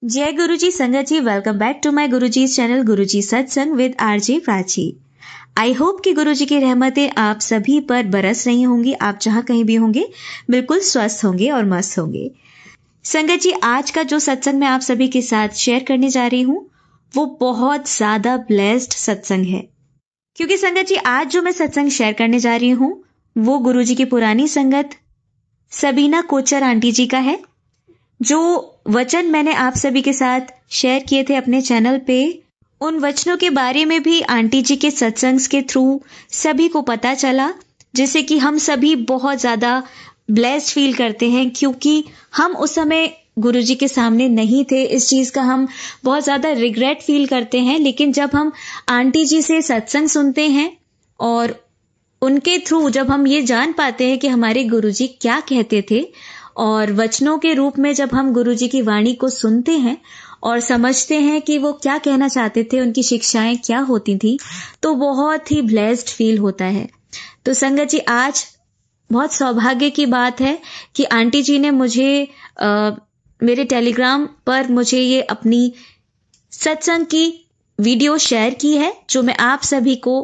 जय गुरुजी संगत जी, welcome back to my Guruji channel Guruji सत्संग with RJ Prachi. I hope कि गुरुजी की रहमतें आप सभी पर बरस रही होंगी। आप जहां कहीं भी होंगे बिल्कुल स्वस्थ होंगे और मस्त होंगे। संगत जी, आज का जो सत्संग मैं आप सभी के साथ शेयर करने जा रही हूँ वो बहुत ज्यादा ब्लेस्ड सत्संग है। क्योंकि संगत जी, आज जो मैं सत्संग शेयर करने जा रही हूँ वो गुरुजी की पुरानी संगत सबीना कोचर आंटी जी का है। जो वचन मैंने आप सभी के साथ शेयर किए थे अपने चैनल पे, उन वचनों के बारे में भी आंटी जी के सत्संग के थ्रू सभी को पता चला, जिससे कि हम सभी बहुत ज्यादा ब्लेस्ड फील करते हैं। क्योंकि हम उस समय गुरु जी के सामने नहीं थे, इस चीज का हम बहुत ज्यादा रिग्रेट फील करते हैं। लेकिन जब हम आंटी जी से सत्संग सुनते हैं और उनके थ्रू जब हम ये जान पाते हैं कि हमारे गुरुजी क्या कहते थे, और वचनों के रूप में जब हम गुरुजी की वाणी को सुनते हैं और समझते हैं कि वो क्या कहना चाहते थे, उनकी शिक्षाएं क्या होती थी, तो बहुत ही ब्लेस्ड फील होता है। तो संगत जी, आज बहुत सौभाग्य की बात है कि आंटी जी ने मुझे मेरे टेलीग्राम पर मुझे ये अपनी सत्संग की वीडियो शेयर की है, जो मैं आप सभी को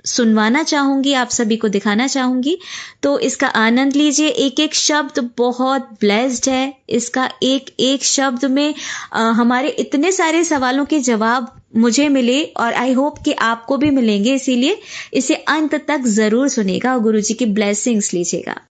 सुनवाना चाहूंगी, आप सभी को दिखाना चाहूंगी। तो इसका आनंद लीजिए। एक एक शब्द बहुत ब्लेस्ड है। इसका एक एक शब्द में हमारे इतने सारे सवालों के जवाब मुझे मिले और आई होप कि आपको भी मिलेंगे। इसीलिए इसे अंत तक जरूर सुनेगा और गुरु जी की ब्लेसिंग्स लीजिएगा।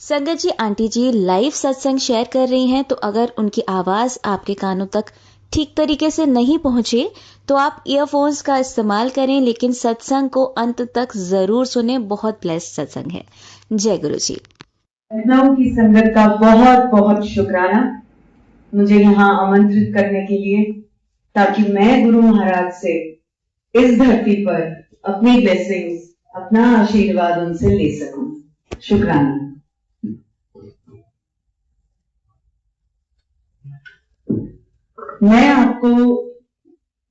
संगत जी, आंटी जी लाइव सत्संग शेयर कर रही हैं, तो अगर उनकी आवाज आपके कानों तक ठीक तरीके से नहीं पहुंचे तो आप ईयरफोन्स का इस्तेमाल करें, लेकिन सत्संग को अंत तक जरूर सुने। बहुत ब्लेस्ड सत्संग है। जय गुरु जी। लखनऊ की संगत का बहुत बहुत शुक्राना मुझे यहाँ आमंत्रित करने के लिए, ताकि मैं गुरु महाराज से इस धरती पर अपनी ब्लेसिंग्स, अपना आशीर्वाद उनसे ले सकूं। शुक्राना। मैं आपको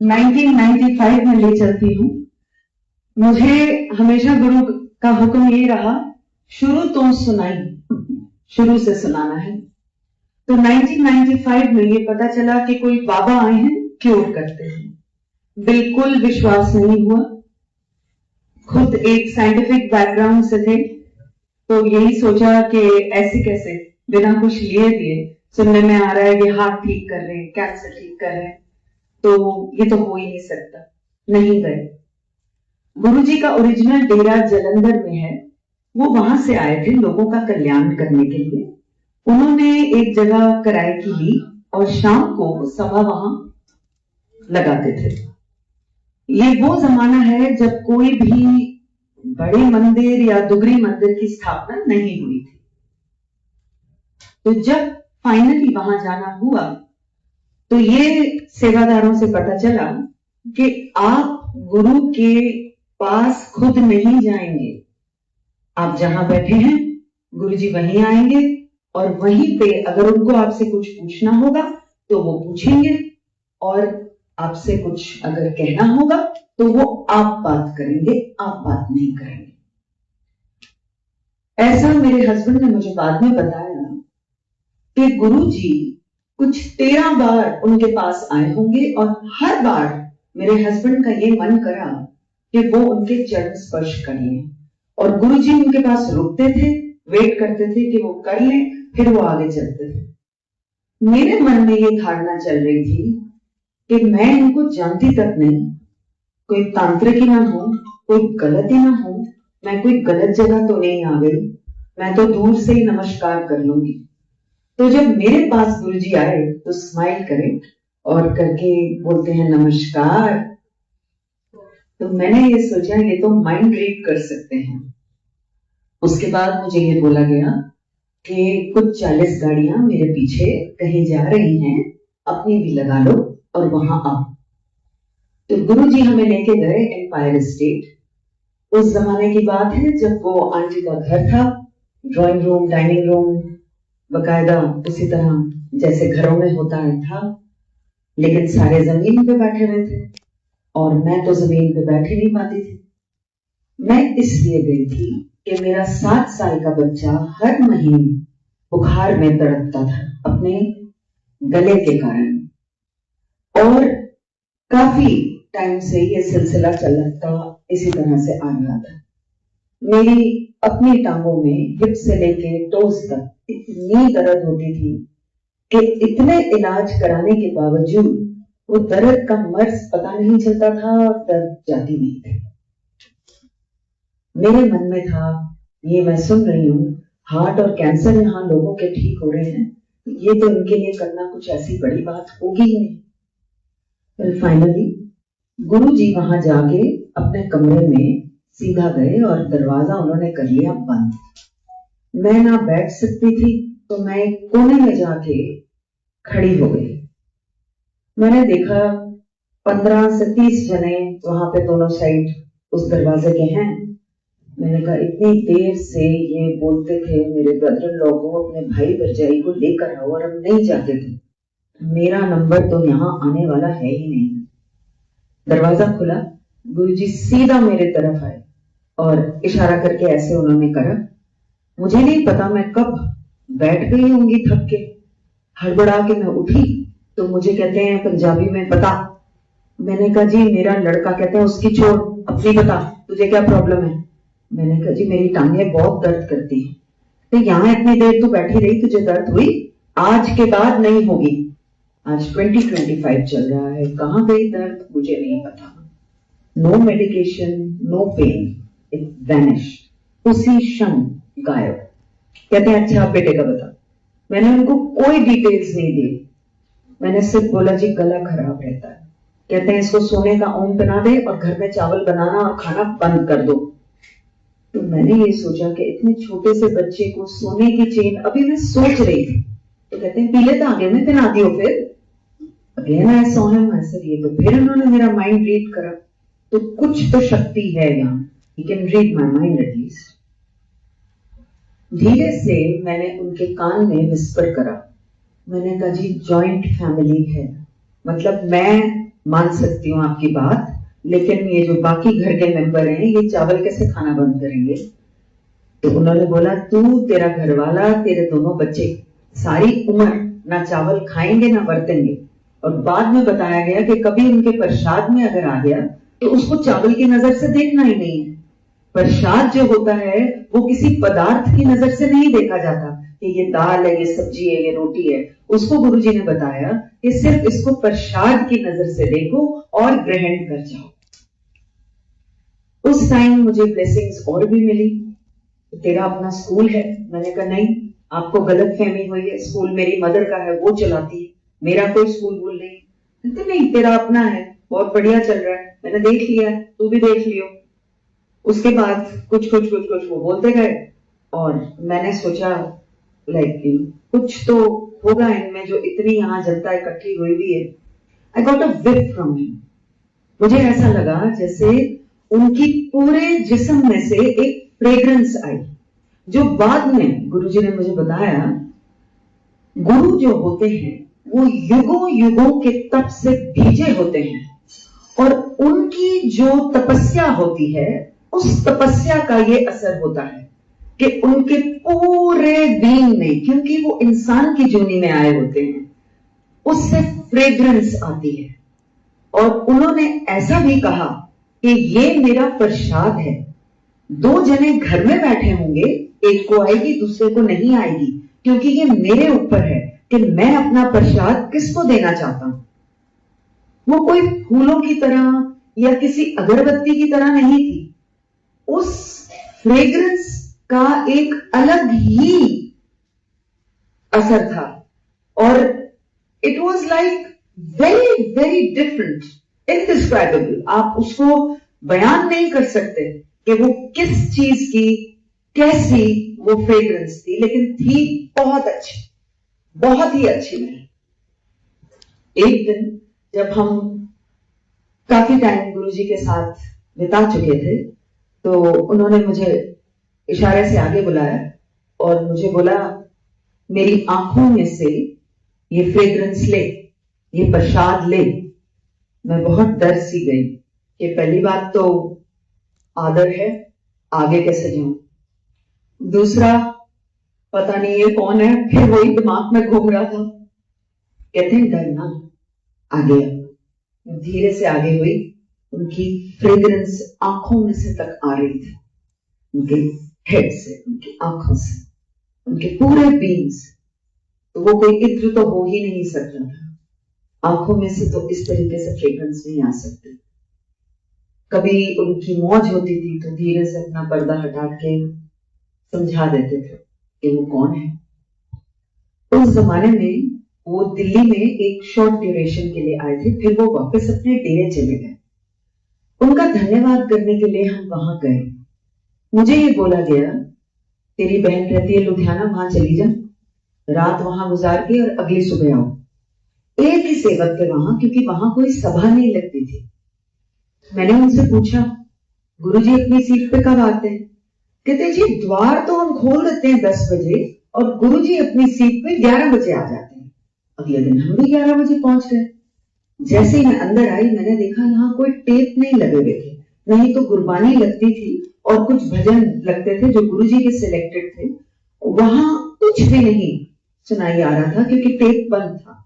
1995 में ले चलती हूँ। मुझे हमेशा गुरु का हुक्म ये रहा, शुरू तो सुनाई, शुरू से सुनाना है। तो 1995 में ये पता चला कि कोई बाबा आए हैं, क्योर करते हैं। बिल्कुल विश्वास नहीं हुआ। खुद एक साइंटिफिक बैकग्राउंड से थे, तो यही सोचा कि ऐसे कैसे बिना कुछ लिए दिए सुनने में आ रहा है कि हार्ट ठीक कर रहे हैं, कैंसर ठीक कर रहे हैं, तो ये तो हो ही नहीं सकता। नहीं गए। गुरुजी का ओरिजिनल डेरा जलंधर में है। वो वहां से आए थे लोगों का कल्याण करने के लिए। उन्होंने एक जगह किराए की ली और शाम को सभा वहां लगाते थे। ये वो जमाना है जब कोई भी बड़े मंदिर या दुगरी मंदिर की स्थापना नहीं हुई थी। तो जब फाइनली वहां जाना हुआ तो ये सेवादारों से पता चला कि आप गुरु के पास खुद नहीं जाएंगे। आप जहां बैठे हैं गुरुजी वहीं आएंगे और वहीं पे अगर उनको आपसे कुछ पूछना होगा तो वो पूछेंगे, और आपसे कुछ अगर कहना होगा तो वो आप बात करेंगे, आप बात नहीं करेंगे। ऐसा मेरे हस्बैंड ने मुझे बाद में बताया कि गुरुजी कुछ 13 बार उनके पास आए होंगे और हर बार मेरे हस्बैंड का ये मन करा कि वो उनके चरण स्पर्श कर लें, और गुरुजी उनके पास रुकते थे, वेट करते थे कि वो कर लें, फिर वो आगे चलते थे। मेरे मन में ये धारणा चल रही थी कि मैं इनको जानती तक नहीं, कोई तांत्रिक ही ना हो, कोई गलती ना हो, मैं कोई गलत जगह तो नहीं आ गई, मैं तो दूर से ही नमस्कार कर लूंगी। तो जब मेरे पास गुरुजी आए तो स्माइल करें और करके बोलते हैं नमस्कार, तो मैंने ये सोचा ये तो माइंड रीड कर सकते हैं। उसके बाद मुझे ये बोला गया कि कुछ 40 गाड़ियां मेरे पीछे कहीं जा रही हैं, अपनी भी लगा लो और वहां आओ। तो गुरुजी हमें लेके गए एम्पायर स्टेट। उस जमाने की बात है जब वो आंटी का घर था, ड्राइंग रूम, डाइनिंग रूम बकायदा उसी तरह जैसे घरों में होता है था, लेकिन सारे जमीन पे बैठे हुए थे और मैं तो जमीन पे बैठ ही नहीं पाती थी। मैं इसलिए गई थी कि मेरा 7 साल का बच्चा हर महीने बुखार में तड़पता था अपने गले के कारण। और काफी टाइम से ये सिलसिला चलता इसी तरह से आ रहा था। मेरी अपनी टांगों में हिप से लेके टोस तक इतनी दर्द होती थी कि इतने इलाज कराने के बावजूद वो दर्द का मर्ज पता नहीं चलता था और दर्द जाती नहीं थी। मेरे मन में था, ये मैं सुन रही हूँ, हार्ट और कैंसर यहाँ लोगों के ठीक हो रहे हैं, ये तो इनके लिए करना कुछ ऐसी बड़ी बात होगी ही नहीं। फिर फाइनली गुरु जी वहां जाके अपने कमरे में सीधा गए और दरवाजा उन्होंने कर लिया बंद। मैं ना बैठ सकती थी तो मैं एक कोने में जाके खड़ी हो गई। मैंने देखा 15 से 30 जने वहां पे दोनों साइड उस दरवाजे के हैं। मैंने कहा इतनी देर से ये बोलते थे मेरे ब्रदर लोग को अपने भाई भरजाई को लेकर आओ और हम नहीं जाते थे, मेरा नंबर तो यहाँ आने वाला है ही नहीं। दरवाजा खुला, गुरुजी सीधा मेरे तरफ आए और इशारा करके ऐसे उन्होंने करा। मुझे नहीं पता मैं कब बैठ गई होंगी थक के। हड़बड़ा के मैं उठी तो मुझे कहते हैं पंजाबी में बता। मैंने कहा जी मेरा लड़का। कहते हैं उसकी छोड़, अपनी बता, तुझे क्या प्रॉब्लम है। मैंने कहा जी मेरी टांगें बहुत दर्द करती हैं। तो यहाँ इतनी देर तू बैठी रही, तुझे दर्द हुई, आज के बाद नहीं होगी। आज 2025 चल रहा है, कहाँ गई दर्द मुझे नहीं पता। No medication, no pain, it vanished, उसी क्षण गायब। कहते हैं अच्छा बेटे का बता। मैंने उनको कोई डिटेल्स नहीं दी, मैंने सिर्फ बोला जी गला खराब रहता है। कहते हैं इसको सोने का ओम बना दे और घर में चावल बनाना और खाना बंद कर दो। तो मैंने ये सोचा कि इतने छोटे से बच्चे को सोने की चेन, अभी मैं सोच रही थी तो कहते हैं पीले धागे में पहना दियो। फिर again I saw him, I said, ये तो फिर उन्होंने मेरा माइंड रीड करा। तो कुछ तो शक्ति है यहाँ, he can read my mind at least. धीरे से मैंने उनके कान में विस्पर करा। मैंने कहा जी जॉइंट फैमिली है, मतलब मैं मान सकती हूँ आपकी बात, लेकिन ये जो बाकी घर के मेंबर हैं ये चावल कैसे खाना बंद करेंगे। तो उन्होंने बोला तू, तेरा घरवाला, तेरे दोनों बच्चे सारी उम्र ना चावल खाएंगे ना बरतेंगे। और बाद में बताया गया कि कभी उनके प्रसाद में अगर आ गया तो उसको चावल की नजर से देखना ही नहीं है। प्रसाद जो होता है वो किसी पदार्थ की नजर से नहीं देखा जाता कि ये दाल है, ये सब्जी है, ये रोटी है। उसको गुरुजी ने बताया कि सिर्फ इसको प्रसाद की नजर से देखो और ग्रहण कर जाओ। उस टाइम मुझे ब्लेसिंग्स और भी मिली। तेरा अपना स्कूल है। मैंने कहा नहीं, आपको गलत फहमी हुई है, स्कूल मेरी मदर का है, वो चलाती है, मेरा कोई स्कूल वूल नहीं। कहते नहीं तेरा अपना है, बहुत बढ़िया चल रहा है, मैंने देख लिया, तू भी देख लियो। उसके बाद कुछ वो बोलते गए और मैंने सोचा लाइक कुछ तो होगा इनमें जो इतनी यहाँ जनता इकट्ठी हुई भी है। I got a whip from him. मुझे ऐसा लगा जैसे उनकी पूरे जिस्म में से एक फ्रेग्रेंस आई, जो बाद में गुरुजी ने मुझे बताया गुरु जो होते हैं वो युगों युगों के तप से भीजे होते हैं और उनकी जो तपस्या होती है उस तपस्या का ये असर होता है कि उनके पूरे बीइंग में, क्योंकि वो इंसान की जोनी में आए होते हैं, उससे फ्रेग्रेंस आती है। और उन्होंने ऐसा भी कहा कि ये मेरा प्रसाद है। दो जने घर में बैठे होंगे, एक को आएगी दूसरे को नहीं आएगी, क्योंकि ये मेरे ऊपर है कि मैं अपना प्रसाद किसको देना चाहता हूं। वो कोई फूलों की तरह या किसी अगरबत्ती की तरह नहीं थी। उस फ्रेग्रेंस का एक अलग ही असर था और it was like very very different, indescribable. आप उसको बयान नहीं कर सकते कि वो किस चीज की कैसी वो फ्रेग्रेंस थी, लेकिन थी बहुत अच्छी, बहुत ही अच्छी। नहीं, एक दिन जब हम काफी टाइम गुरुजी के साथ बिता चुके थे तो उन्होंने मुझे इशारे से आगे बुलाया और मुझे बोला मेरी आंखों में से ये फ्रेग्रेंस ले, ये प्रसाद ले। मैं बहुत डर सी गई कि पहली बात तो आदर है, आगे कैसे जाऊं, दूसरा पता नहीं ये कौन है, फिर वही दिमाग में घूम रहा था। कहते हैं डरना, आगे आओ। धीरे से आगे हुई, उनकी फ्रेग्रेंस आंखों में से तक आ रही थी, उनके हेड से, उनकी आंखों से, उनके पूरे बीन्स। तो वो कोई इत्र तो हो ही नहीं सकता था, आंखों में से तो इस तरीके से फ्रेग्रेंस नहीं आ सकती। कभी उनकी मौज होती थी तो धीरे से अपना पर्दा हटा के समझा देते थे कि वो कौन है। उस जमाने में वो दिल्ली में एक शॉर्ट ड्यूरेशन के लिए आए थे, फिर वो वापस अपने डेरे चले गए। उनका धन्यवाद करने के लिए हम वहां गए। मुझे ये बोला गया, तेरी बहन रहती है लुधियाना, वहां चली जा, रात वहां गुजार के और अगली सुबह आओ। एक ही सेवक थे वहां, क्योंकि वहां कोई सभा नहीं लगती थी। मैंने उनसे पूछा, गुरुजी अपनी सीट पे कब आते हैं? कहते जी द्वार तो हम खोल देते हैं 10 बजे और गुरुजी अपनी सीट पे 11 बजे आ जाते हैं। अगले दिन हम भी 11 बजे पहुंच गए। जैसे ही मैं अंदर आई, मैंने देखा यहाँ कोई टेप नहीं लगे हुए थे, नहीं तो गुरबानी लगती थी और कुछ भजन लगते थे जो गुरुजी के सिलेक्टेड थे। वहां कुछ भी नहीं सुनाई आ रहा था क्योंकि टेप बंद था।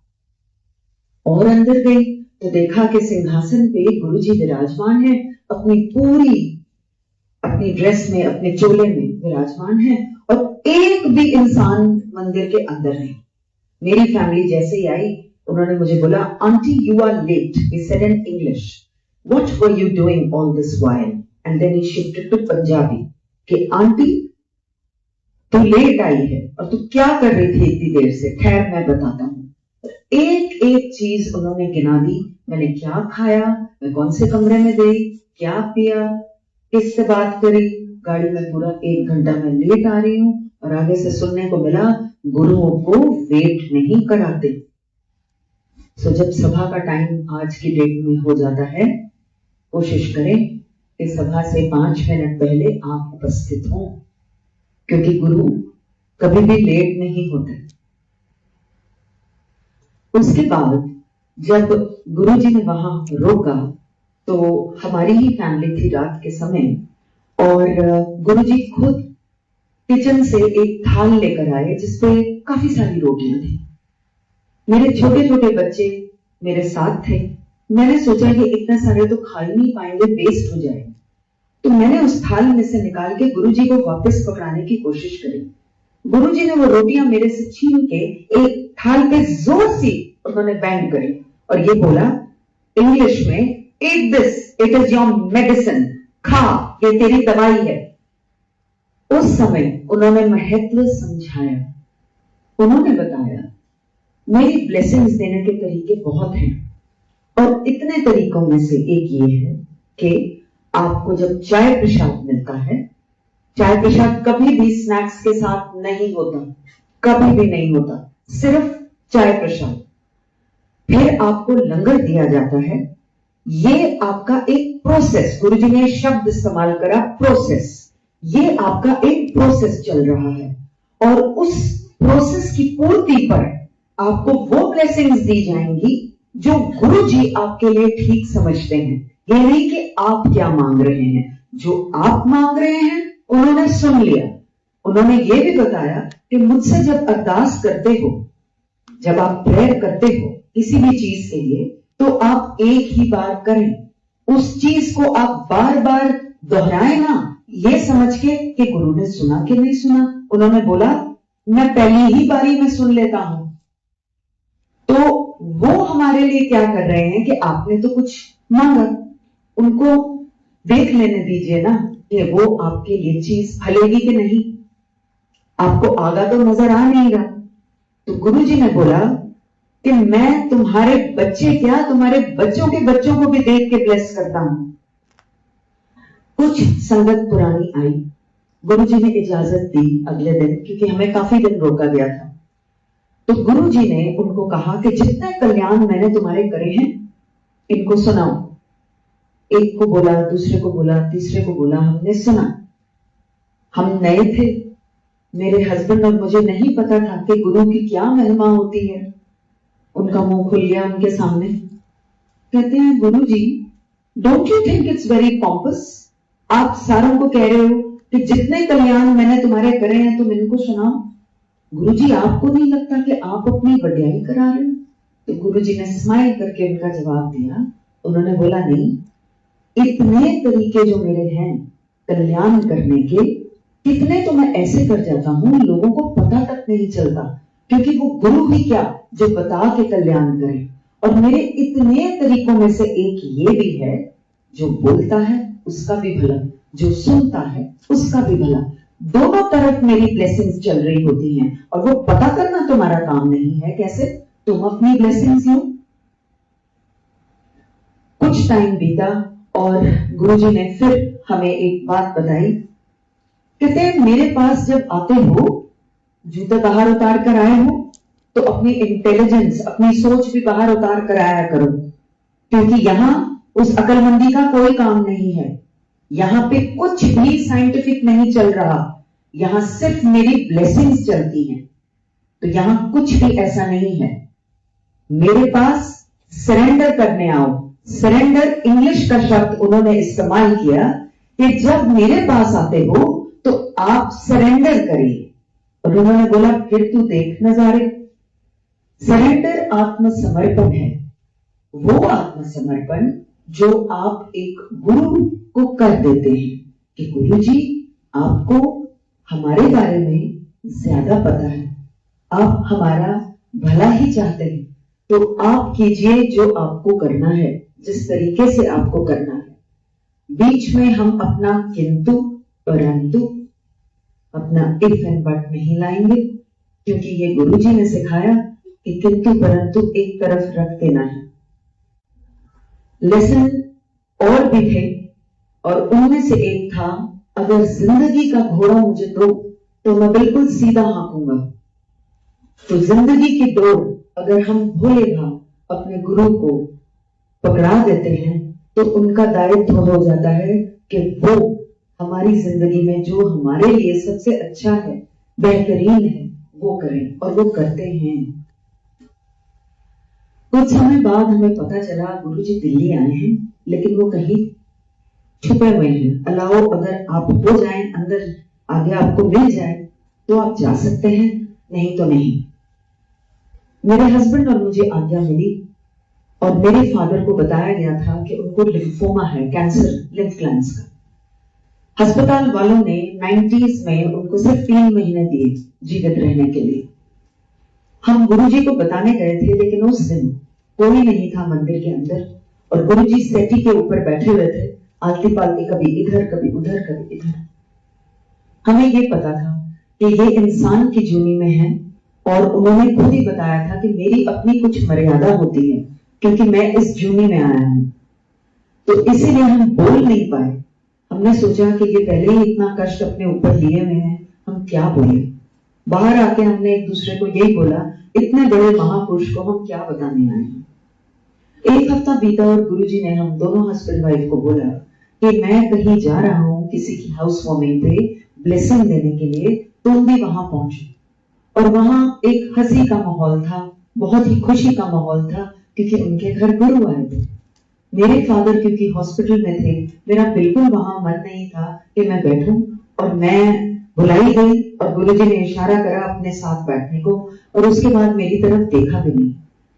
और अंदर गई तो देखा कि सिंहासन पे गुरुजी विराजमान है, अपनी ड्रेस में, अपने चोले में विराजमान है, और एक भी इंसान मंदिर के अंदर नहीं। मेरी फैमिली जैसे ही आई, उन्होंने मुझे बोला, aunty you are late. We said in English, what were you doing all this while? And then he shifted to Punjabi कि आंटी तू लेट आई है और तू क्या कर रही थी इतनी देर से? खैर मैं बताता हूँ। एक एक चीज उन्होंने गिना दी, मैंने क्या खाया, मैं कौन से कमरे में गई, क्या पिया, किससे बात करी, गाड़ी में पूरा 1 घंटा मैं लेट आ रही हूँ। और आगे से सुनने को मिला, गुरुओं को वेट नहीं कराते। सो जब सभा का टाइम आज की डेट में हो जाता है, कोशिश करें कि सभा से 5 मिनट पहले आप उपस्थित हों, क्योंकि गुरु कभी भी लेट नहीं होते। उसके बाद जब गुरुजी ने वहां रोका तो हमारी ही फैमिली थी रात के समय, और गुरुजी खुद किचन से एक थाल लेकर आए जिसपे काफी सारी रोटियां थी। मेरे छोटे छोटे बच्चे मेरे साथ थे। मैंने सोचा कि इतने सारे तो खा ही नहीं पाएंगे, वेस्ट हो जाएंगे। तो मैंने उस थाल में से निकाल के गुरुजी को वापस पकड़ाने की कोशिश करी। गुरुजी ने वो रोटियां मेरे से छीन के एक थाल पे जोर से उन्होंने बैंड करी और ये बोला इंग्लिश में, eat this, it is your medicine, खा, ये तेरी दवाई है। उस समय उन्होंने महत्व समझाया। उन्होंने बताया, मेरी ब्लेसिंग्स देने के तरीके बहुत हैं, और इतने तरीकों में से एक ये है कि आपको जब चाय प्रसाद मिलता है, चाय प्रसाद कभी भी स्नैक्स के साथ नहीं होता, कभी भी नहीं होता, सिर्फ चाय प्रसाद। फिर आपको लंगर दिया जाता है। ये आपका एक प्रोसेस, गुरुजी ने शब्द इस्तेमाल करा, प्रोसेस। ये आपका एक प्रोसेस चल रहा है, और उस प्रोसेस की पूर्ति पर आपको वो ब्लेसिंग्स दी जाएंगी जो गुरुजी आपके लिए ठीक समझते हैं। ये नहीं कि आप क्या मांग रहे हैं, जो आप मांग रहे हैं उन्होंने सुन लिया। उन्होंने ये भी बताया कि मुझसे जब अरदास करते हो, जब आप प्रेयर करते हो किसी भी चीज के लिए, तो आप एक ही बार करें, उस चीज को आप बार बार दोहराए ना, ये समझ के कि गुरु ने सुना कि नहीं सुना। उन्होंने बोला, मैं पहली ही बारी में सुन लेता हूं। तो वो हमारे लिए क्या कर रहे हैं कि आपने तो कुछ मांगा, उनको देख लेने दीजिए ना कि वो आपके लिए चीज फलेगी कि नहीं। आपको आगा तो नजर आ नहीं रहा। तो गुरुजी ने बोला कि मैं तुम्हारे बच्चे क्या, तुम्हारे बच्चों के बच्चों को भी देख के ब्लेस करता हूं। कुछ संगत पुरानी आई, गुरुजी ने इजाजत दी अगले दिन, क्योंकि हमें काफी दिन रोका गया था। तो गुरुजी ने उनको कहा कि जितने कल्याण मैंने तुम्हारे करे हैं इनको सुनाओ। एक को बोला, दूसरे को बोला, तीसरे को बोला, हमने सुना। हम नए थे, मेरे हस्बैंड और मुझे नहीं पता था कि गुरु की क्या महिमा होती है। उनका मुंह खुल गया उनके सामने। कहते हैं, Guruji don't you think it's very pompous? आप सारों को कह रहे हो कि जितने कल्याण मैंने तुम्हारे करे हैं तुम इनको सुनाओ। गुरुजी आपको नहीं लगता कि आप अपनी वड्याई करा रहे हो? तो गुरुजी ने स्माइल करके उनका जवाब दिया, उन्होंने बोला नहीं, इतने तरीके जो मेरे हैं कल्याण करने के, कितने तो मैं ऐसे कर जाता हूं लोगों को पता तक नहीं चलता, क्योंकि वो गुरु ही क्या जो बता के कल्याण करे। और मेरे इतने तरीकों में से एक ये भी है, जो बोलता है उसका भी भला, जो सुनता है उसका भी भला, दोनों तरफ मेरी ब्लेसिंग्स चल रही होती हैं। और वो पता करना तुम्हारा काम नहीं है, कैसे तुम अपनी ब्लेसिंग्स लो। कुछ टाइम बीता और गुरुजी ने फिर हमें एक बात बताई। कहते हैं मेरे पास जब आते हो, जूते बाहर उतार कर आए हो, तो अपनी इंटेलिजेंस, अपनी सोच भी बाहर उतार कर आया करो, क्योंकि यहां उस अकलमंदी का कोई काम नहीं है। यहां पे कुछ भी साइंटिफिक नहीं चल रहा, यहां सिर्फ मेरी ब्लेसिंग्स चलती हैं। तो यहां कुछ भी ऐसा नहीं है। मेरे पास सरेंडर करने आओ। सरेंडर इंग्लिश का शब्द उन्होंने इस्तेमाल किया कि जब मेरे पास आते हो तो आप सरेंडर करिए। और उन्होंने बोला फिर तू देख नजारे। सरेंडर आत्मसमर्पण है, वो आत्मसमर्पण जो आप एक गुरु को कर देते हैं कि गुरु जी आपको हमारे बारे में ज्यादा पता है, आप हमारा भला ही चाहते हैं, तो आप कीजिए जो आपको करना है, जिस तरीके से आपको करना है। बीच में हम अपना किंतु परंतु, अपना इफ एंड बट नहीं लाएंगे, क्योंकि ये गुरुजी ने सिखाया कि किंतु परंतु एक तरफ रख देना है। लेसन और भी थे, और उनमें से एक था, अगर जिंदगी का घोड़ा मुझे दो तो मैं बिल्कुल सीधा हाँकूंगा। तो जिंदगी की डोर अगर हम भोले भाव अपने गुरु को पकड़ा देते हैं, तो उनका दायित्व हो जाता है कि वो हमारी जिंदगी में जो हमारे लिए सबसे अच्छा है, बेहतरीन है, वो करें, और वो करते हैं। कुछ समय बाद हमें पता चला गुरुजी दिल्ली आए हैं, लेकिन वो कहीं छुपे हुए हैं। अलाओ, अगर आप हो जाएं अंदर, आगे आपको मिल जाए तो आप जा सकते हैं, नहीं तो नहीं। मेरे हस्बैंड और मुझे आज्ञा मिली, और मेरे फादर को बताया गया था कि उनको लिम्फोमा है, कैंसर लिम्फ ग्लैंड्स का। अस्पताल वालों ने 90s में उनको सिर्फ 3 महीने दिए जीवित रहने के लिए। हम गुरुजी को बताने गए थे, लेकिन उस दिन कोई नहीं था मंदिर के अंदर, और गुरुजी सेटी के ऊपर बैठे हुए थे, आलती पालती कभी इधर कभी उधर कभी इधर। हमें ये पता था कि ये इंसान की जूनी में है, और उन्होंने खुद ही बताया था कि मेरी अपनी कुछ मर्यादा होती है, क्योंकि मैं इस जूनी में आया हूं। तो इसीलिए हम बोल नहीं पाए। हमने सोचा कि ये पहले ही इतना कष्ट अपने ऊपर लिए हुए हैं, हम क्या बोले। बाहर आके हमने एक दूसरे को यही बोला, इतने बड़े महापुरुष को हम क्या बताने आए हैं। एक हफ्ता बीता और गुरुजी ने हम दोनों हस्बैंड वाइफ को बोला कि मैं कहीं जा रहा हूं किसी की हाउस वार्मिंग पे ब्लेसिंग देने के लिए, तुम भी वहां पहुंचो। और वहां एक हंसी का माहौल था, बहुत ही खुशी का माहौल था, क्योंकि उनके घर गुरु आए थे। मेरे फादर क्योंकि हॉस्पिटल में थे, मेरा बिल्कुल वहां मन नहीं था कि मैं बैठूं, और मैं बुलाई गई और गुरुजी ने इशारा करा अपने साथ बैठने को, और उसके बाद मेरी तरफ देखा भी नहीं।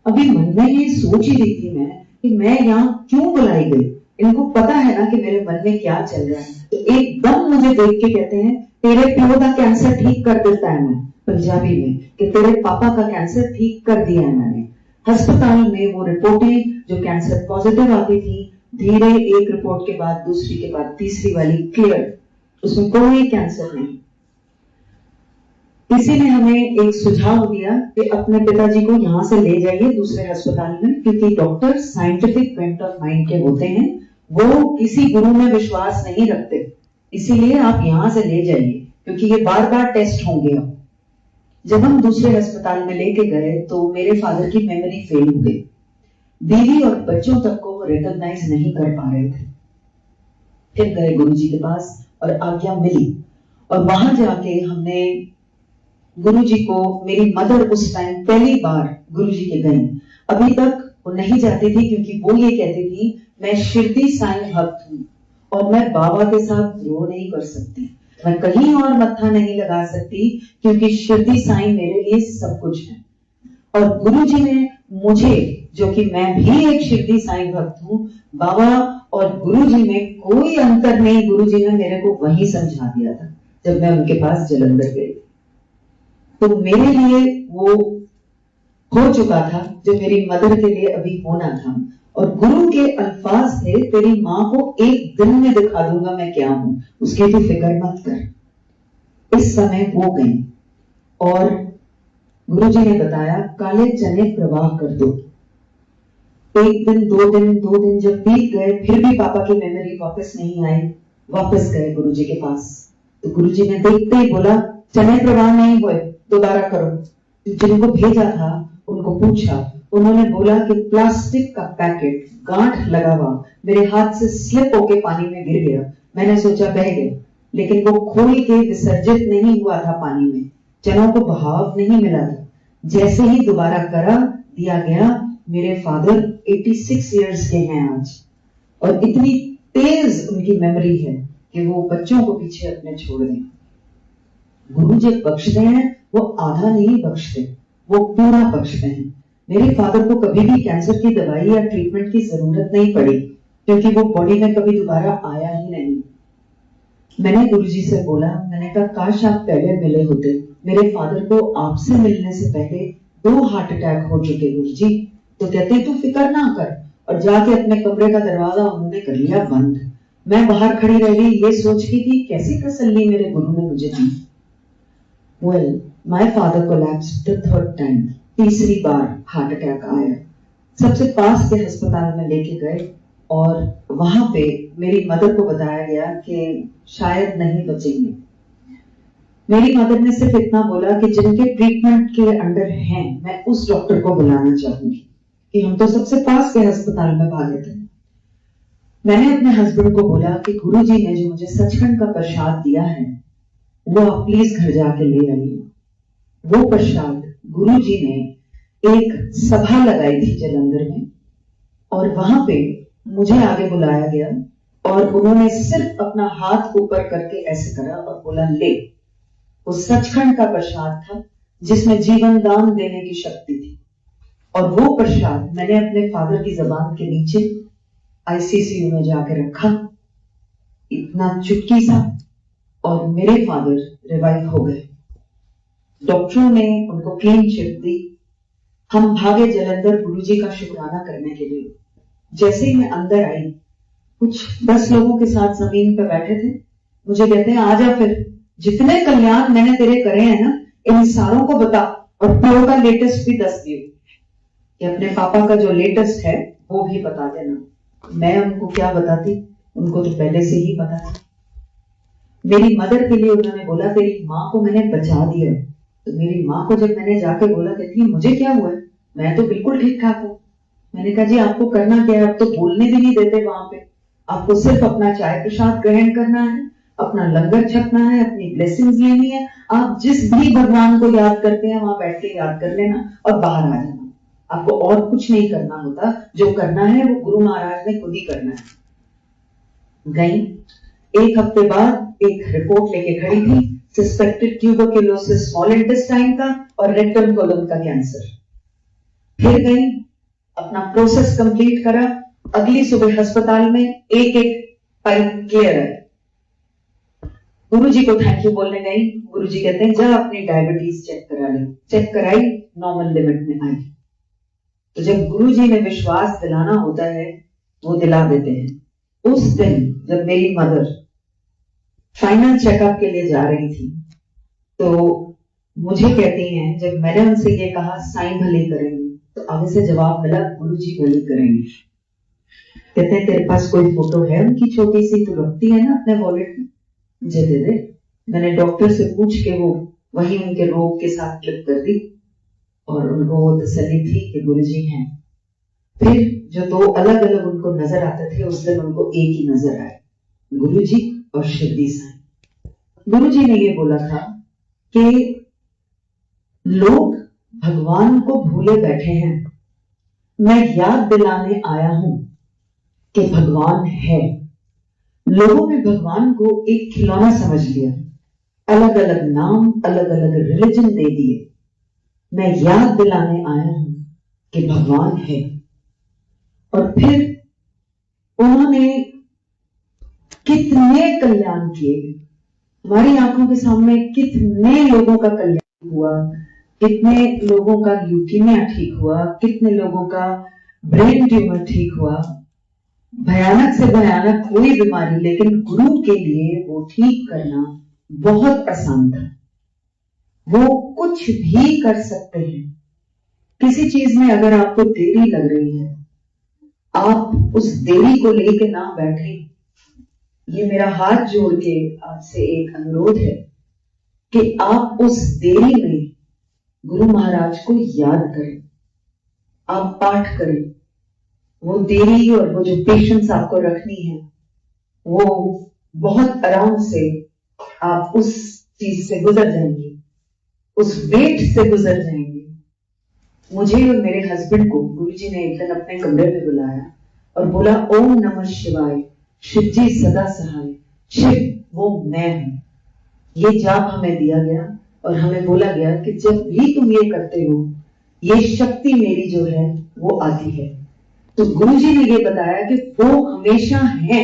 अभी मन में ये सोच ही रही थी मैं कि मैं यहाँ क्यों बुलाई गई, इनको पता है ना कि मेरे मन में क्या चल रहा है। तो एकदम मुझे देख के कहते हैं, तेरे पियो का कैंसर ठीक कर देता है मैं, पंजाबी में, कि तेरे पापा का कैंसर ठीक कर दिया है मैंने। अस्पताल में वो रिपोर्टें जो कैंसर पॉजिटिव आती थी, धीरे एक रिपोर्ट के बाद दूसरी के बाद तीसरी वाली क्लियर, उसमें कोई कैंसर नहीं। किसी ने हमें एक सुझाव दिया कि अपने पिताजी को यहां से ले जाइए दूसरे अस्पताल में, क्योंकि doctor scientific bent of mind के होते हैं, वो किसी गुरु में विश्वास नहीं रखते, इसीलिए आप यहां से ले जाइए, क्योंकि ये बार बार टेस्ट होंगे। अब जब हम दूसरे अस्पताल में लेके गए तो मेरे फादर की मेमोरी फेल हो गई, बीवी और बच्चों तक को वो रिकॉग्नाइज नहीं कर पा रहे थे। फिर गए गुरुजी के पास और आज्ञा मिली, और वहां जाके हमने गुरुजी को, मेरी मदर उस टाइम पहली बार गुरुजी के गई। अभी तक वो नहीं जाती थी, क्योंकि वो ये कहती थी मैं शिरडी साईं भक्त हूं, और मैं बाबा के साथ द्रोह नहीं कर सकती, मैं कहीं और मत्था नहीं लगा सकती, क्योंकि शिरडी साईं मेरे लिए सब कुछ है। और गुरुजी ने मुझे जो कि मैं भी एक शिरडी साईं भक्त हूँ, बाबा और गुरुजी में कोई अंतर नहीं। गुरुजी ने मेरे को वही समझा दिया था जब मैं उनके पास जलंधर गई। तो मेरे लिए वो हो चुका था जो मेरी मदर के लिए अभी होना था। और गुरु के अल्फाज थे, तेरी माँ को एक दिन में दिखा दूंगा मैं क्या हूं, उसकी तो फिक्र मत कर। इस समय वो गई और गुरुजी ने बताया काले चने प्रवाह कर दो। एक दिन, दो दिन जब बीत गए, फिर भी पापा की मेमोरी वापस नहीं आई। वापस गए गुरुजी के पास, तो गुरुजी ने देखते ही बोला चने प्रवाह नहीं हुए, दोबारा करो। जिनको भेजा था उनको पूछा, उन्होंने बोला कि प्लास्टिक का पैकेट गांठ लगा हुआ मेरे हाथ से स्लिप होके पानी में गिर गया। मैंने सोचा बह गया, लेकिन वो खोल के विसर्जित नहीं हुआ था पानी में, चनों को बहाव नहीं मिला था। जैसे ही दोबारा करा दिया गया, मेरे फादर 86 इयर्स के हैं आज, और इतनी तेज उनकी मेमोरी है कि वो बच्चों को पीछे अपने छोड़ दें। गुरु जब बख्शते हैं वो आधा नहीं बख्शते, वो पूरा बख्शते हैं। मेरे फादर को कभी भी कैंसर की दवाई या ट्रीटमेंट की जरूरत नहीं पड़ी, क्योंकि वो बॉडी में कभी दोबारा आया ही नहीं। मैंने गुरुजी से बोला, मैंने कहा काश आप पहले मिले होते। मेरे फादर को आपसे मिलने से पहले 2 हार्ट अटैक हो चुके गुरुजी। तो कहते तू फिक्र ना कर, और जाके अपने कमरे का दरवाजा उन्होंने कर लिया बंद। मैं बाहर खड़ी रह गई, ये सोच की थी कैसी तसल्ली मेरे गुरु ने मुझे दी। Well, my father collapsed the 3rd time. तीसरी बार हार्ट अटैक आया। सबसे पास के अस्पताल में लेके गए और वहां पे मेरी मदर को बताया गया कि शायद नहीं बचेंगे। मेरी मदर ने सिर्फ इतना बोला कि जिनके ट्रीटमेंट के अंडर हैं, मैं उस डॉक्टर को बुलाना चाहूंगी, कि हम तो सबसे पास के अस्पताल में भागे थे। मैंने अपने हस्बैंड को बोला कि गुरुजी ने जो मुझे सचखंड का प्रसाद दिया है वो आप प्लीज घर जाके ले आइए। वो प्रसाद गुरुजी ने एक सभा लगाई थी जलंधर में, और वहां पे मुझे आगे बुलाया गया और उन्होंने सिर्फ अपना हाथ ऊपर करके ऐसे करा और बोला ले। वो सचखंड का प्रसाद था जिसमें जीवन दान देने की शक्ति थी, और वो प्रसाद मैंने अपने फादर की जबान के नीचे आईसीसीयू में जाके रखा, इतना चुटकी सा, और मेरे फादर रिवाइव हो गए। डॉक्टरों ने उनको क्लीन चिट दी। हम भागे जलंधर गुरुजी का शुक्राना करने के लिए। जैसे ही मैं अंदर आई, कुछ 10 लोगों के साथ जमीन पर बैठे थे। मुझे कहते हैं आजा, फिर जितने कल्याण मैंने तेरे करे हैं ना, इन सारों को बता, और पियो का लेटेस्ट भी 10 दियो, कि अपने पापा का जो लेटेस्ट है वो भी बता देना। मैं उनको क्या बताती, उनको तो पहले से ही पता था। मेरी मदर के लिए उन्होंने बोला तेरी माँ को मैंने बचा दिया है। तो मेरी माँ को जब मैंने जाके बोला, कहती है मुझे क्या हुआ है, मैं तो बिल्कुल ठीक ठाक हूँ। मैंने कहा जी आपको करना क्या है, आप तो बोलने भी नहीं देते वहां पे, आपको सिर्फ अपना चाय प्रसाद ग्रहण करना है, अपना लंगर छकना है, अपनी ब्लेसिंग्स लेनी है। आप जिस भी भगवान को याद करते हैं वहां बैठ के याद कर लेना और बाहर आ जाना। आपको और कुछ नहीं करना होता, जो करना है वो गुरु महाराज ने खुद ही करना है। गई, 1 हफ्ते बाद एक रिपोर्ट लेके खड़ी थी, सस्पेक्टेड ट्यूबरक्लोसिस स्मॉल इंटेस्टाइन का और रेक्टम कोलन का कैंसर। फिर गई, अपना प्रोसेस कंप्लीट करा। अगली सुबह अस्पताल में एक पाइप क्लियर है। गुरुजी को थैंक यू बोलने गई। गुरुजी कहते हैं जा अपनी डायबिटीज चेक करा ले। चेक कराई, नॉर्मल लिमिट में आई। तो जब गुरुजी ने विश्वास दिलाना होता है वो दिला देते हैं। उस दिन जब मेरी मदर फाइनल चेकअप के लिए जा रही थी, तो मुझे कहती हैं, जब मैंने उनसे ये कहा साईं भले करेंगे, तो आगे से जवाब मिला गुरुजी भले करेंगे। कहते हैं तेरे पास कोई फोटो है उनकी छोटी सी, तो रखती है ना अपने वॉलेट में, मुझे दे दे। मैंने डॉक्टर से पूछ के वो वही उनके रोग के साथ क्लिक कर दी, और उनको वो तसल्ली थी कि गुरुजी हैं। फिर जो 2 अलग अलग उनको नजर आते थे, उस दिन उनको एक ही नजर आए, गुरुजी और शिरडी साईं। गुरुजी ने ये बोला था कि लोग भगवान को भूले बैठे हैं, मैं याद दिलाने आया हूं कि भगवान है। लोगों ने भगवान को एक खिलौना समझ लिया, अलग अलग नाम, अलग अलग रिलीजन दे दिए। मैं याद दिलाने आया हूं कि भगवान है। और फिर उन्होंने कितने कल्याण किए, हमारी आंखों के सामने कितने लोगों का कल्याण हुआ, कितने लोगों का ल्यूकीमिया ठीक हुआ, कितने लोगों का ब्रेन ट्यूमर ठीक हुआ, भयानक से भयानक कोई बीमारी, लेकिन गुरु के लिए वो ठीक करना बहुत आसान था। वो कुछ भी कर सकते हैं। किसी चीज में अगर आपको देरी लग रही है, आप उस देरी को लेके ना बैठे। ये मेरा हाथ जोड़ के आपसे एक अनुरोध है कि आप उस देरी में गुरु महाराज को याद करें, आप पाठ करें। वो देरी और वो जो पेशेंस आपको रखनी है, वो बहुत आराम से आप उस चीज से गुजर जाएंगे, उस वेट से गुजर जाएंगे। मुझे और मेरे हस्बैंड को गुरुजी ने एक दिन अपने कमरे में बुलाया और बोला, ओम नमः शिवाय, शिव जी सदा सहाय, शिव वो मैं हूं। ये जाप हमें दिया गया और हमें बोला गया कि जब भी तुम ये करते हो, ये शक्ति मेरी जो है वो आती है। तो गुरुजी ने ये बताया कि वो हमेशा है।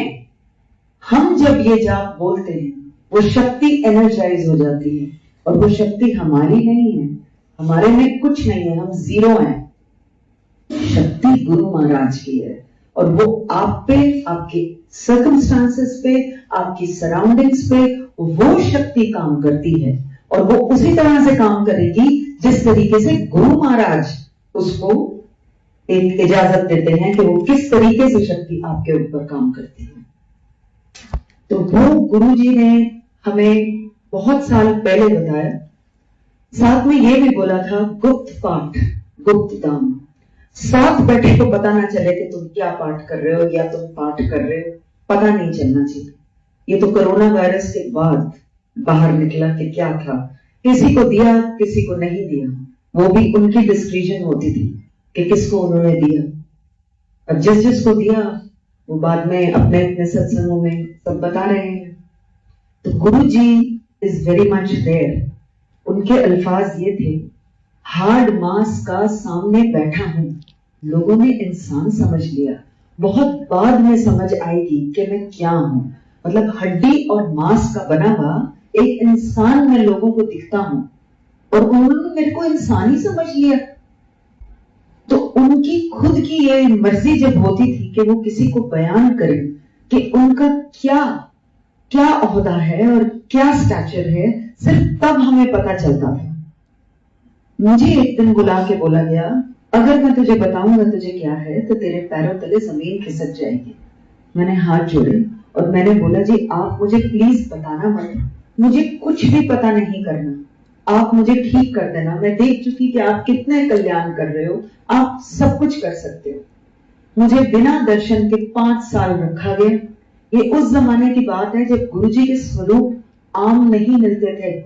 हम जब ये जाप बोलते हैं, वो शक्ति एनर्जाइज हो जाती है, और वो शक्ति हमारी नहीं है, हमारे में कुछ नहीं है, हम जीरो हैं। शक्ति गुरु महाराज की है, और वो आप पे, आपके सर्कमस्टांसेस पे, आपकी सराउंडिंग्स पे वो शक्ति काम करती है, और वो उसी तरह से काम करेगी जिस तरीके से गुरु महाराज उसको एक इजाजत देते हैं कि वो किस तरीके से शक्ति आपके ऊपर काम करती है। तो वो गुरुजी ने हमें बहुत साल पहले बताया। साथ में ये भी बोला था, गुप्त पाठ गुप्त दान। साथ बैठे को पता ना चले कि तुम क्या पाठ कर रहे हो या तुम पाठ कर रहे हो, पता नहीं चलना चाहिए। ये तो कोरोना वायरस के बाद बाहर निकला कि क्या था, किसी को दिया किसी को नहीं दिया, वो भी उनकी डिस्क्रिप्शन होती थी कि किसको उन्होंने दिया। अब जिस जिसको दिया वो बाद में अपने अपने सत्संगों में सब बता रहे हैं। तो गुरु जी इज वेरी मच देयर। उनके अल्फाज ये थे, हार्ड मास का सामने बैठा हूं, लोगों ने इंसान समझ लिया, बहुत बाद में समझ आएगी कि मैं क्या हूं। मतलब हड्डी और मांस का बना हुआ एक इंसान में लोगों को दिखता हूं, और उन्होंने मेरे को इंसान ही समझ लिया। तो उनकी खुद की ये मर्जी जब होती थी कि वो किसी को बयान करें कि उनका क्या क्या ओहदा है और क्या स्टैचर है, सिर्फ तब हमें पता चलता था। मुझे एक दिन बुला के बोला गया, अगर मैं तुझे बताऊंगा तुझे क्या है तो तेरे पैरों तले जमीन खिसक जाएगी। मैंने हाथ जोड़े और मैंने बोला, जी आप मुझे प्लीज बताना मत, मुझे कुछ भी पता नहीं करना, आप मुझे ठीक कर देना। मैं देख चुकी कि आप कितने कल्याण कर रहे हो, आप सब कुछ कर सकते हो। मुझे बिना दर्शन के 5 साल रखा गया। ये उस जमाने की बात है जब गुरुजी के स्वरूप आम नहीं मिलते थे,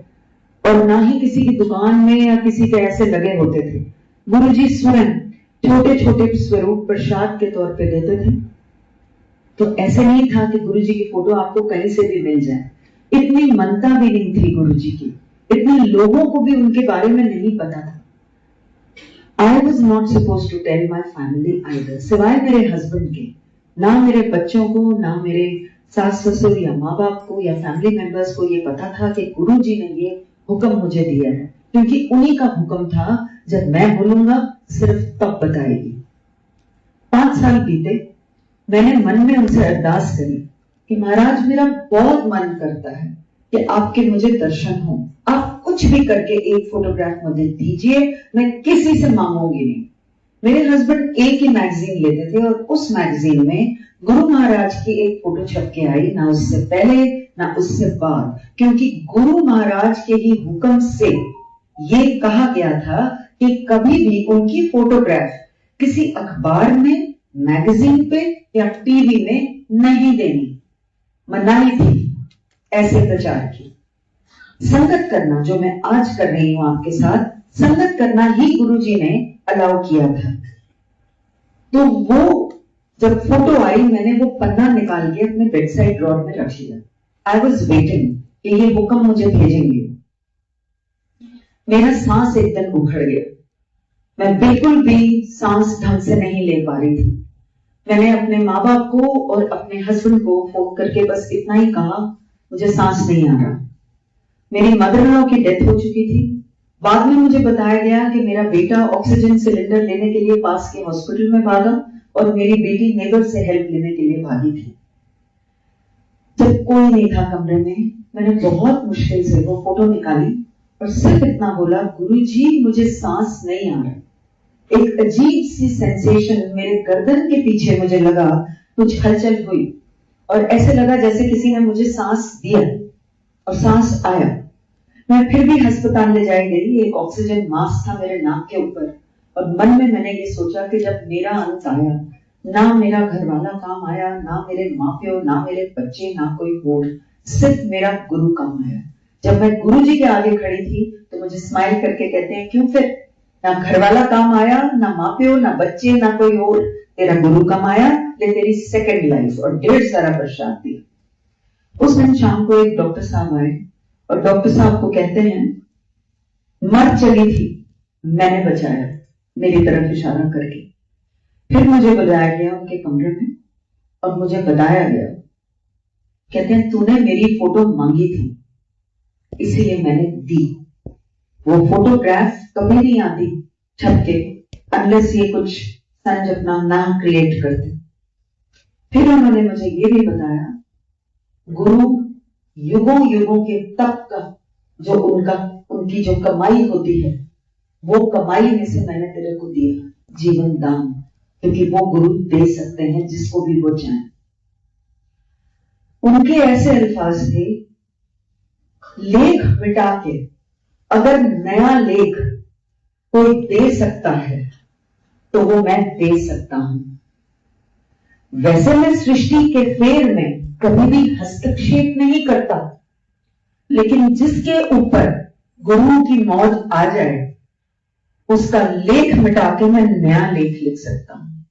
और ना ही किसी की दुकान में या किसी के ऐसे लगे होते थे। गुरुजी स्वयं छोटे छोटे स्वरूप प्रसाद के तौर पे देते थे। तो ऐसे नहीं था कि गुरुजी की फोटो आपको कहीं से भी मिल जाए। इतनी मनता भी नहीं थी गुरुजी की, इतने लोगों को भी उनके बारे में नहीं पता था। I was not supposed to tell my family either, सिवाय मेरे हस्बैंड के। ना मेरे बच्चों को, ना मेरे सास ससुर या माँ बाप को या फैमिली मेंबर्स को ये पता था कि गुरुजी ने ये हुक्म मुझे दिया है, क्योंकि उन्हीं का हुक्म था, जब मैं बोलूंगा सिर्फ तब बताएगी। 5 साल बीते, मैंने मन में उनसे अरदास करी कि महाराज मेरा बहुत मन करता है कि आपके मुझे दर्शन हो, आप कुछ भी करके एक फोटोग्राफ मुझे दीजिए, मैं किसी से मांगूंगी नहीं। मेरे हस्बैंड एक ही मैगजीन लेते थे, और उस मैगजीन में गुरु महाराज की एक फोटो छप के आई, ना उससे पहले ना उससे बाद, क्योंकि गुरु महाराज के ही हुक्म से ये कहा गया था कि कभी भी उनकी फोटोग्राफ किसी अखबार में, मैगजीन पे या टीवी में नहीं देनी, मनाही थी ऐसे प्रचार की। संगत करना, जो मैं आज कर रही हूं आपके साथ, संगत करना ही गुरुजी ने अलाउ किया था। तो वो जब फोटो आई, मैंने वो पन्ना निकाल के अपने बेड साइड ड्रॉर में रख लिया। आई वॉज वेटिंग कि ये हुक्म मुझे भेजेंगे। मेरा सांस एकदम उखड़ गया, मैं बिल्कुल भी सांस ढंग से नहीं ले पा रही थी। मैंने अपने माँ बाप को और अपने हस्बैंड को फोन करके बस इतना ही कहा, मुझे सांस नहीं आ रहा। मेरी मदर इन लॉ की डेथ हो चुकी थी। बाद में मुझे बताया गया कि मेरा बेटा ऑक्सीजन सिलेंडर लेने के लिए पास के हॉस्पिटल में भागा और मेरी बेटी नेबर से हेल्प लेने के लिए भागी थी। जब कोई नहीं था कमरे में, मैंने बहुत मुश्किल से वो फोटो निकाली और सिर्फ इतना बोला, गुरुजी मुझे सांस नहीं आ रहा। एक अजीब सी सेंसेशन मेरे गर्दन के पीछे मुझे लगा, कुछ हलचल हुई और ऐसे लगा जैसे किसी ने मुझे सांस दिया और सांस आया। मैं फिर भी अस्पताल ले जाई गई। एक ऑक्सीजन मास्क था मेरे नाक के ऊपर और मन में मैंने ये सोचा कि जब मेरा अंत आया, ना मेरा घर वाला काम आया, ना मेरे माँ प्यो, ना मेरे बच्चे, ना कोई और, सिर्फ मेरा गुरु काम आया। जब मैं गुरु जी के आगे खड़ी थी तो मुझे स्माइल करके कहते हैं, क्यों फिर? ना घर वाला काम आया, ना माँ प्यो, ना बच्चे, ना कोई और, तेरा गुरु काम आया, ले तेरी सेकेंड लाइफ। और ढेर सारा प्रसाद दिया। उस दिन शाम को एक डॉक्टर साहब आए और डॉक्टर साहब को कहते हैं, मर चली थी, मैंने बचाया, मेरी तरफ इशारा करके। फिर मुझे बुलाया गया उनके कमरे में और मुझे बताया गया, कहते हैं तूने मेरी फोटो मांगी थी इसीलिए मैंने दी। वो फोटोग्राफ कभी नहीं आती छप के अनलेस ये कुछ संज अपना नाम क्रिएट करते। फिर उन्होंने मुझे ये भी बताया, गुरु युगों युगों के तप का जो उनकी जो कमाई होती है, वो कमाई में से मैंने तेरे को दिया जीवन दान, क्योंकि वो गुरु दे सकते हैं जिसको भी वो चाहें। उनके ऐसे अल्फाज थे, लेख मिटा के अगर नया लेख कोई दे सकता है तो वो मैं दे सकता हूं। वैसे मैं सृष्टि के फेर में कभी भी हस्तक्षेप नहीं करता, लेकिन जिसके ऊपर गुरु की मौत आ जाए उसका लेख मिटा के मैं नया लेख लिख सकता हूं।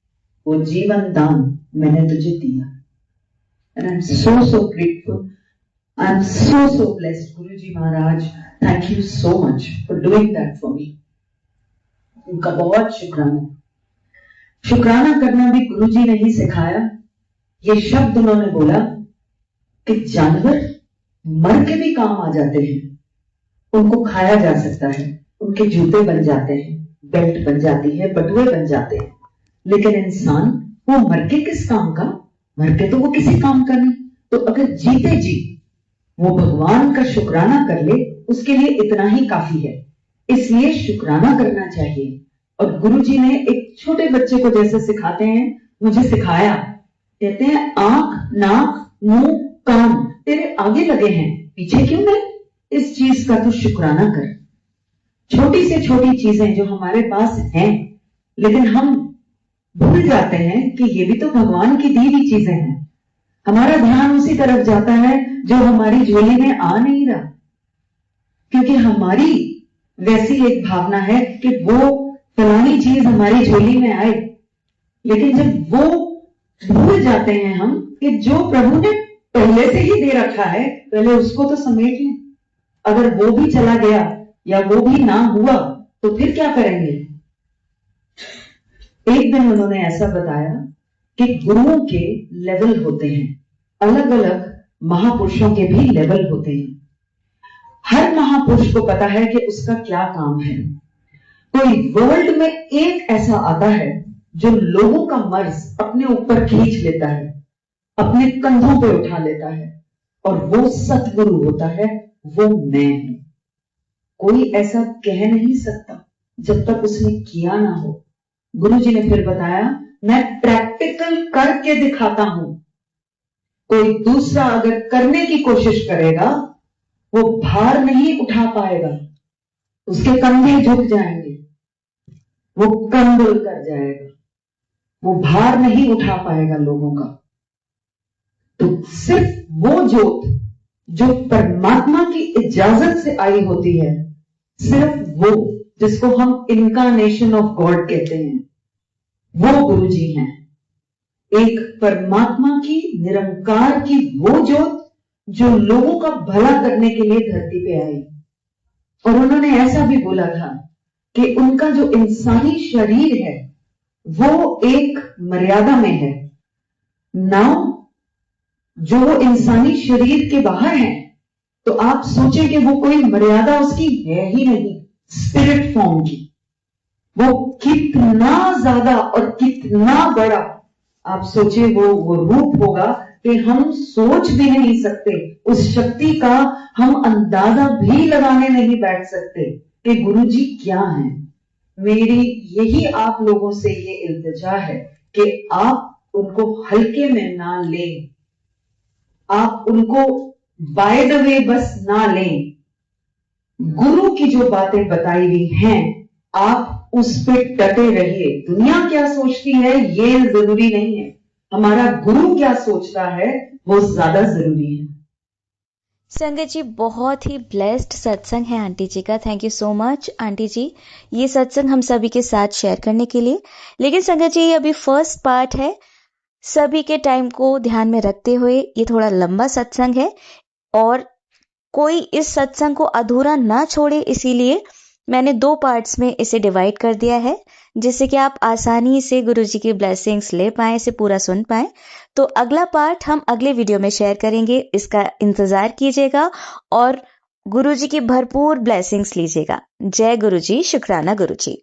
वो जीवन दान मैंने तुझे दिया। And I'm so grateful. I'm so blessed. Guruji Maharaj, thank you so much for doing that for me. उनका बहुत शुक्राना। शुक्राना करना भी गुरुजी ने ही सिखाया। ये शब्द उन्होंने बोला कि जानवर मर के भी काम आ जाते हैं, उनको खाया जा सकता है, उनके जूते बन जाते हैं, बेल्ट बन जाती है, बटुए बन जाते हैं, लेकिन इंसान वो मर के किस काम का? मर के तो वो किसी काम का नहीं। तो अगर जीते जी वो भगवान का शुक्राना कर ले, उसके लिए इतना ही काफी है। इसलिए शुक्राना करना चाहिए। और गुरुजी ने एक छोटे बच्चे को जैसे सिखाते हैं, मुझे सिखाया। कहते हैं आंख, नाक, मुंह, कान तेरे आगे लगे हैं, पीछे क्यों नहीं? इस चीज का तो शुक्राना कर। छोटी से छोटी चीजें जो हमारे पास हैं, लेकिन हम भूल जाते हैं कि ये भी तो भगवान की दी हुई चीजें हैं। हमारा ध्यान उसी तरफ जाता है जो हमारी झोली में आ नहीं रहा, क्योंकि हमारी वैसी एक भावना है कि वो फलानी चीज हमारी झोली में आए। लेकिन जब वो भूल जाते हैं हम कि जो प्रभु ने पहले से ही दे रखा है, पहले उसको तो समेट लें। अगर वो भी चला गया या वो भी ना हुआ तो फिर क्या करेंगे? एक दिन उन्होंने ऐसा बताया कि गुरुओं के लेवल होते हैं, अलग अलग महापुरुषों के भी लेवल होते हैं। हर महापुरुष को पता है कि उसका क्या काम है। कोई वर्ल्ड में एक ऐसा आता है जो लोगों का मर्ज अपने ऊपर खींच लेता है, अपने कंधों पे उठा लेता है, और वो सतगुरु होता है, वो मैं हूं। कोई ऐसा कह नहीं सकता जब तक उसने किया ना हो। गुरुजी ने फिर बताया, मैं प्रैक्टिकल करके दिखाता हूं। कोई दूसरा अगर करने की कोशिश करेगा, वो भार नहीं उठा पाएगा, उसके कंधे झुक जाएंगे, वो कंबल कर जाएगा, वो भार नहीं उठा पाएगा लोगों का। तो सिर्फ वो ज्योत जो परमात्मा की इजाजत से आई होती है, सिर्फ वो जिसको हम इनकारनेशन ऑफ गॉड कहते हैं, वो गुरुजी हैं। एक परमात्मा की, निरंकार की वो ज्योत जो लोगों का भला करने के लिए धरती पे आई। और उन्होंने ऐसा भी बोला था कि उनका जो इंसानी शरीर है वो एक मर्यादा में है, नाउ जो वो इंसानी शरीर के बाहर है, तो आप सोचें कि वो कोई मर्यादा उसकी है ही नहीं स्पिरिट फॉर्म की। वो कितना ज्यादा और कितना बड़ा आप सोचिए वो रूप होगा कि हम सोच भी नहीं सकते। उस शक्ति का हम अंदाजा भी लगाने नहीं बैठ सकते कि गुरुजी क्या है। मेरी यही आप लोगों से ये इल्तिजा है कि आप उनको हल्के में ना लें, आप उनको बाय द वे बस ना लें। गुरु की जो बातें बताई हुई हैं आप उस पे डटे रहिए। दुनिया क्या सोचती है ये जरूरी नहीं है, हमारा गुरु क्या सोचता है वो ज्यादा जरूरी है। संगत जी, बहुत ही ब्लेस्ड सत्संग है आंटी जी का। Thank you so much aunty ji, ये सत्संग हम सभी के साथ शेयर करने के लिए। लेकिन संगत जी, ये अभी फर्स्ट पार्ट है, सभी के टाइम को ध्यान में रखते हुए ये थोड़ा लंबा सत्संग है और कोई इस सत्संग को अधूरा ना छोड़े, इसीलिए मैंने 2 पार्ट्स में इसे डिवाइड कर दिया है, जिससे कि आप आसानी से गुरुजी की ब्लेसिंग्स ले पाएं, इसे पूरा सुन पाएं। तो अगला पार्ट हम अगले वीडियो में शेयर करेंगे, इसका इंतजार कीजिएगा और गुरुजी की भरपूर ब्लेसिंग्स लीजिएगा। जय गुरुजी, शुक्राना गुरुजी।